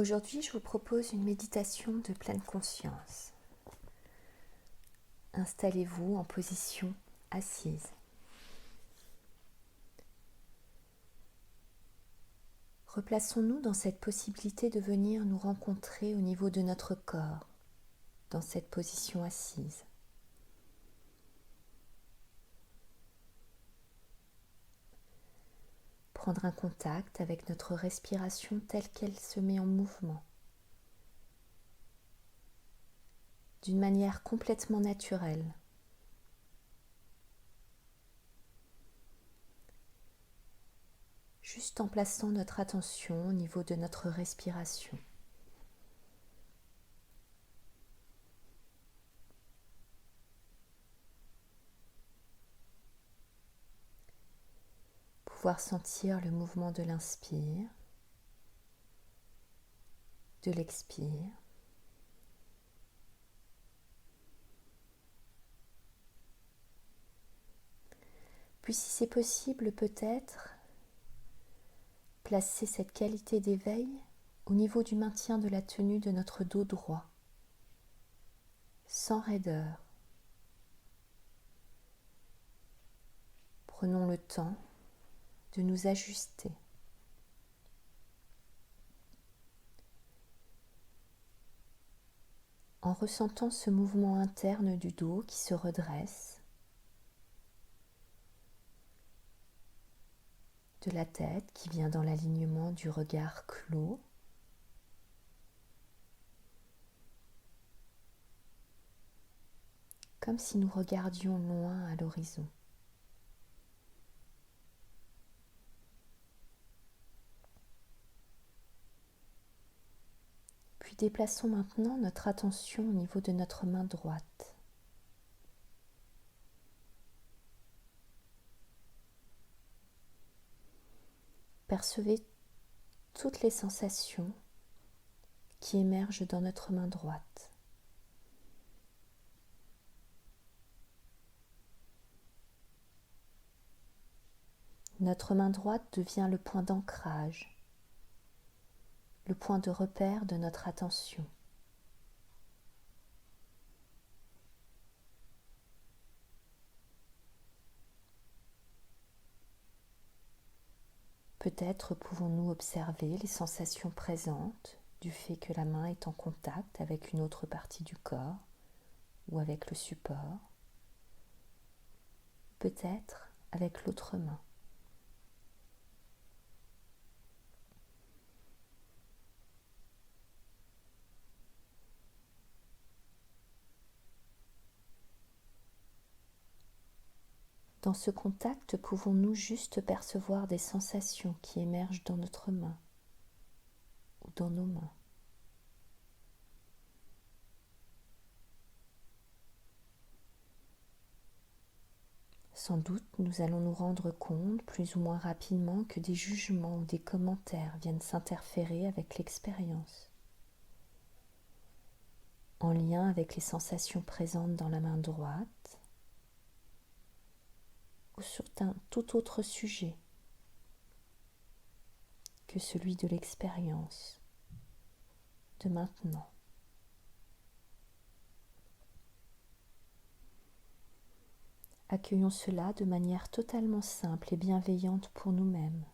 Aujourd'hui, je vous propose une méditation de pleine conscience. Installez-vous en position assise. Replaçons-nous dans cette possibilité de venir nous rencontrer au niveau de notre corps, dans cette position assise. Prendre un contact avec notre respiration telle qu'elle se met en mouvement, d'une manière complètement naturelle. Juste en plaçant notre attention au niveau de notre respiration. Pouvoir sentir le mouvement de l'inspire, de l'expire. Puis si c'est possible, peut-être placer cette qualité d'éveil au niveau du maintien de la tenue de notre dos droit, sans raideur. Prenons le temps de nous ajuster. En ressentant ce mouvement interne du dos qui se redresse, de la tête qui vient dans l'alignement du regard clos, comme si nous regardions loin à l'horizon. Puis déplaçons maintenant notre attention au niveau de notre main droite. Percevez toutes les sensations qui émergent dans notre main droite. Notre main droite devient le point d'ancrage, le point de repère de notre attention. Peut-être pouvons-nous observer les sensations présentes du fait que la main est en contact avec une autre partie du corps ou avec le support, peut-être avec l'autre main. Dans ce contact, pouvons-nous juste percevoir des sensations qui émergent dans notre main ou dans nos mains. Sans doute, nous allons nous rendre compte plus ou moins rapidement que des jugements ou des commentaires viennent s'interférer avec l'expérience, en lien avec les sensations présentes dans la main droite ou sur un tout autre sujet que celui de l'expérience de maintenant. Accueillons cela de manière totalement simple et bienveillante pour nous-mêmes.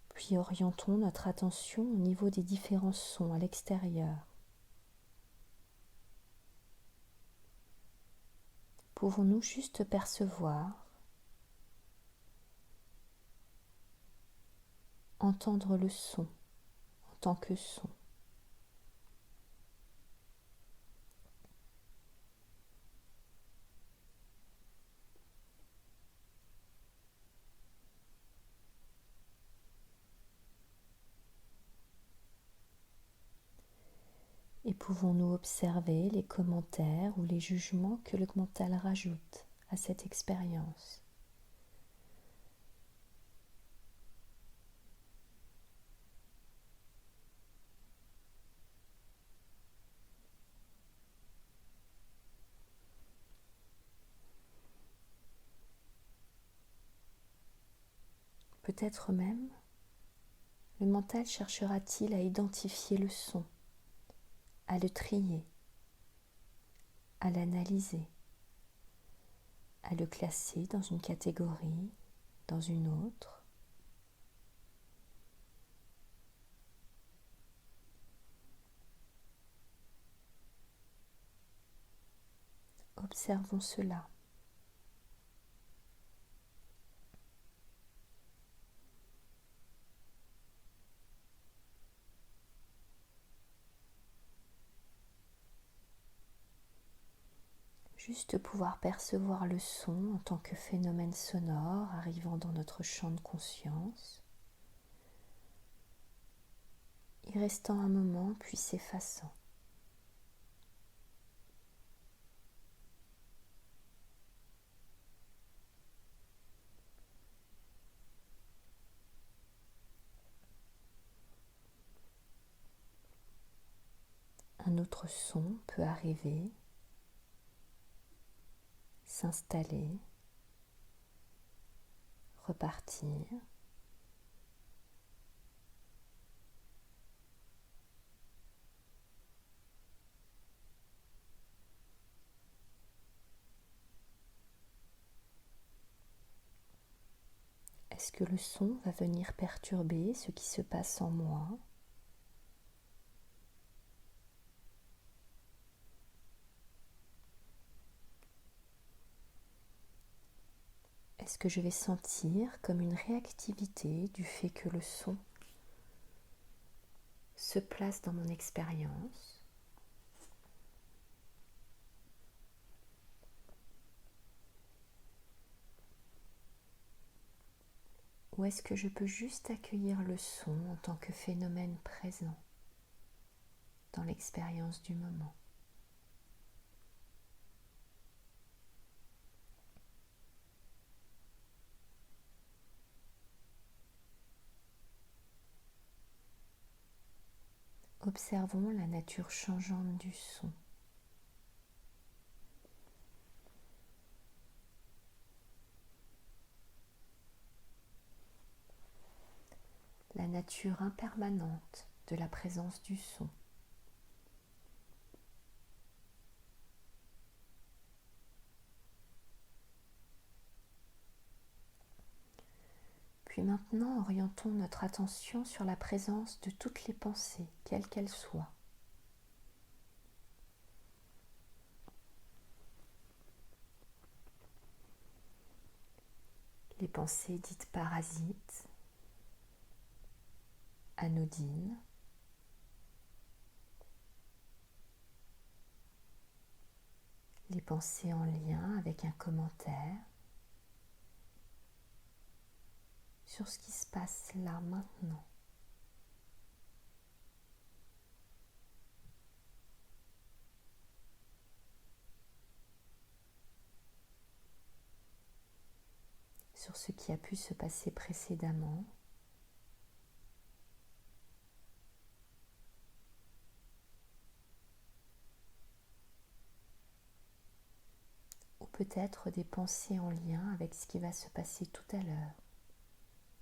Puis orientons notre attention au niveau des différents sons à l'extérieur. Pouvons-nous juste percevoir, entendre le son en tant que son. Et pouvons-nous observer les commentaires ou les jugements que le mental rajoute à cette expérience. peut-être même, le mental cherchera-t-il à identifier le son, à le trier, à l'analyser, à le classer dans une catégorie, dans une autre. Observons cela. Juste pouvoir percevoir le son en tant que phénomène sonore arrivant dans notre champ de conscience, y restant un moment puis s'effaçant. Un autre son peut arriver, s'installer, repartir. Est-ce que le son va venir perturber ce qui se passe en moi ? Est-ce que je vais sentir comme une réactivité du fait que le son se place dans mon expérience ? Ou est-ce que je peux juste accueillir le son en tant que phénomène présent dans l'expérience du moment ? Observons la nature changeante du son. La nature impermanente de la présence du son. Puis maintenant, orientons notre attention sur la présence de toutes les pensées, quelles qu'elles soient. Les pensées dites parasites, anodines, les pensées en lien avec un commentaire sur ce qui se passe là maintenant. Sur ce qui a pu se passer précédemment, ou peut-être des pensées en lien avec ce qui va se passer tout à l'heure,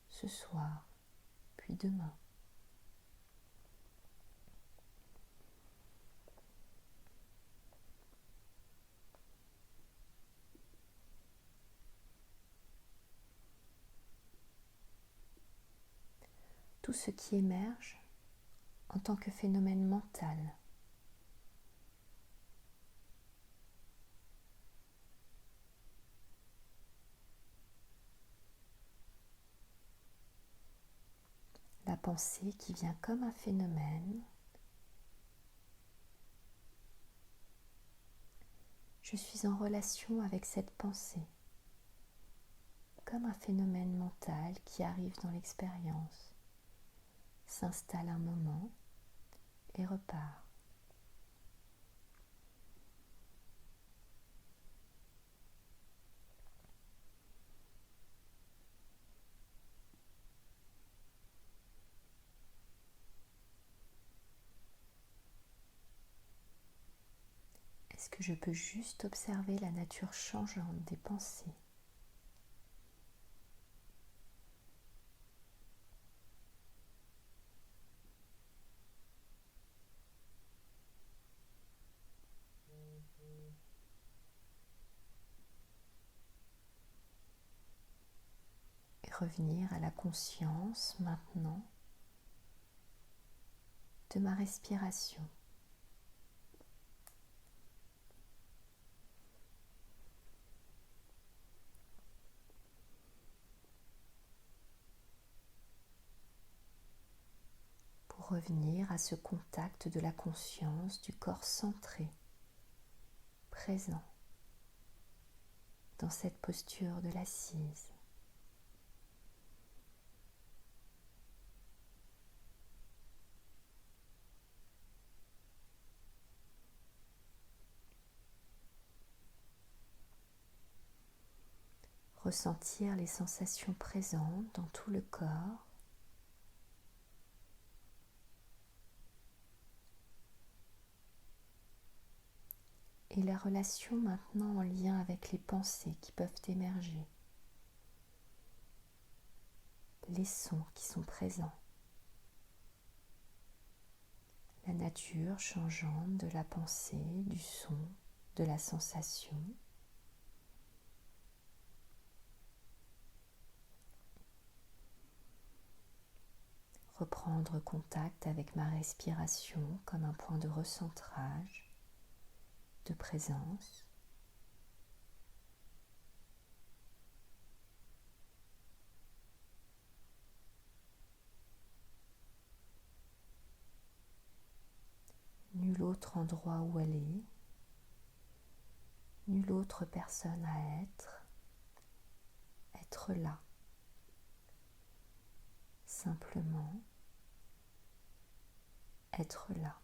ce soir, puis demain. Tout ce qui émerge en tant que phénomène mental. La pensée qui vient comme un phénomène. Je suis en relation avec cette pensée, comme un phénomène mental qui arrive dans l'expérience, s'installe un moment et repart. Est-ce que je peux juste observer la nature changeante des pensées ? revenir à la conscience maintenant de ma respiration. Pour revenir à ce contact de la conscience du corps centré, présent, dans cette posture de l'assise. Ressentir les sensations présentes dans tout le corps. Et la relation maintenant en lien avec les pensées qui peuvent émerger. Les sons qui sont présents. La nature changeante de la pensée, du son, de la sensation. Reprendre contact avec ma respiration comme un point de recentrage, de présence. Nul autre endroit où aller, nulle autre personne à être là, simplement être là.